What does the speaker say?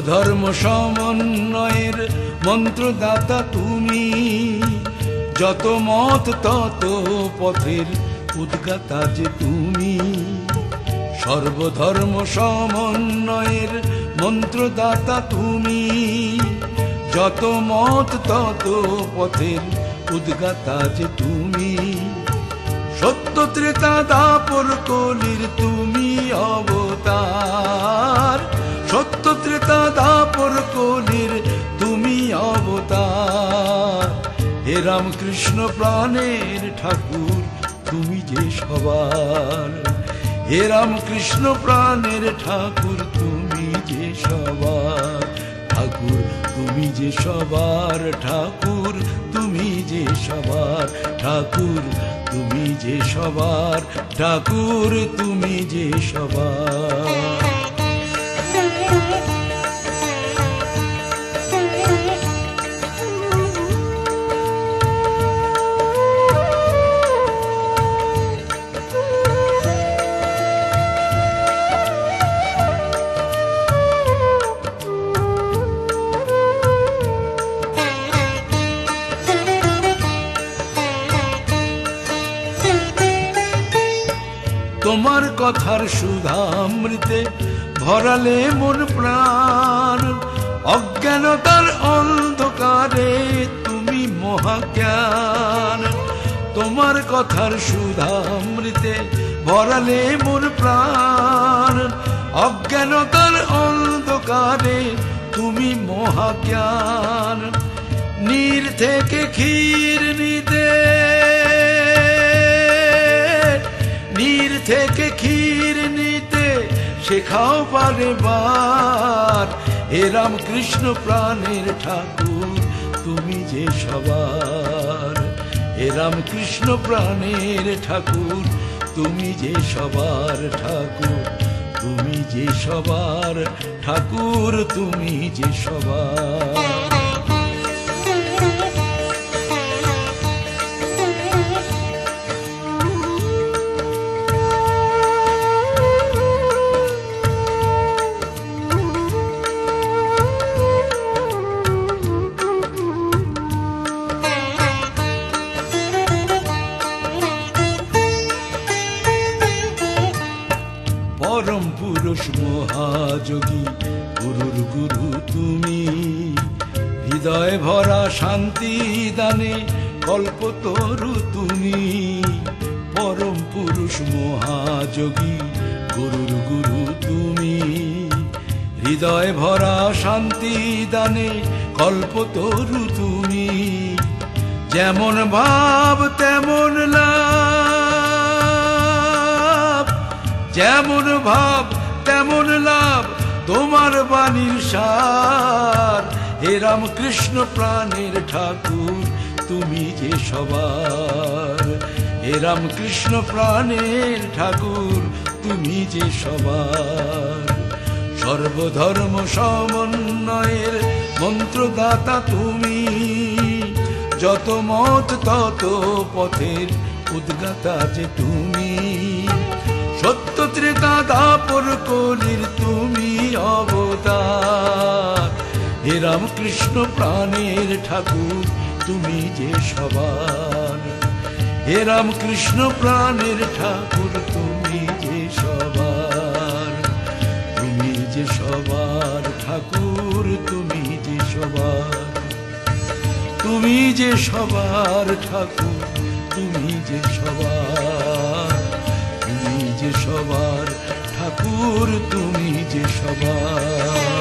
সর্বধর্ম সমন্বয়ের মন্ত্রদাতা তুমি, যত মত তত পথের উদ্গাতা যে তুমি। সর্বধর্ম সমন্বয়ের মন্ত্রদাতা তুমি, যত মত তত পথের উদ্গাতা যে তুমি। সত্য ত্রেতা দাপর কলির তুমি অবতার, সত্য ত্রেতা দাপর কলির তুমি অবতার। হে রামকৃষ্ণ প্রাণের ঠাকুর তুমি যে সবার, হে রামকৃষ্ণ প্রাণের ঠাকুর তুমি যে সবার। ঠাকুর তুমি যে সবার, ঠাকুর তুমি যে সবার, ঠাকুর তুমি যে সবার, ঠাকুর তুমি যে সবার। তোমার কথার সুধামৃতে ভরালে মন প্রাণ, অজ্ঞানতার অন্ধকারে তুমি মহাজ্ঞান। তোমার কথার সুধামৃতে ভরালে মন প্রাণ, অজ্ঞানতার অন্ধকারে তুমি মহাজ্ঞান। নীর থেকে ক্ষীর নিতে, নীর থেকে ক্ষীর নিতে শেখাও বারে বার। হে রামকৃষ্ণ প্রাণের ঠাকুর তুমি যে সবার, হে রামকৃষ্ণ প্রাণের ঠাকুর তুমি যে সবার। ঠাকুর তুমি যে সবার, ঠাকুর তুমি যে সবার। পরম পুরুষ মহাযোগী গুরুর গুরু তুমি, হৃদয় ভরা শান্তি দানে কল্পতরু তুমি। পরম পুরুষ মহাযোগী গুরুর গুরু তুমি, হৃদয় ভরা শান্তি দানে কল্পতরু তুমি। যেমন ভাব তেমন লাভ, যেমন ভাব তেমন লাভ তোমার বাণীর সার। হে রামকৃষ্ণ প্রাণের ঠাকুর তুমি যে সবার, হে রামকৃষ্ণ প্রাণের ঠাকুর তুমি যে সবার। সর্বধর্ম সমন্বয়ের মন্ত্রদাতা তুমি, যত মত তত পথের উদ্গাতা যে তুমি। সত্য ত্রেতা দাপর কলির তুমি অবতার। হে রামকৃষ্ণ প্রাণের ঠাকুর তুমি যে সবার, হে রামকৃষ্ণ প্রাণের ঠাকুর তুমি যে সবার। তুমি যে সবার ঠাকুর তুমি যে সবার, তুমি যে সবার ঠাকুর তুমি যে সবার। তুমি যে সবার ঠাকুর তুমি যে সবার।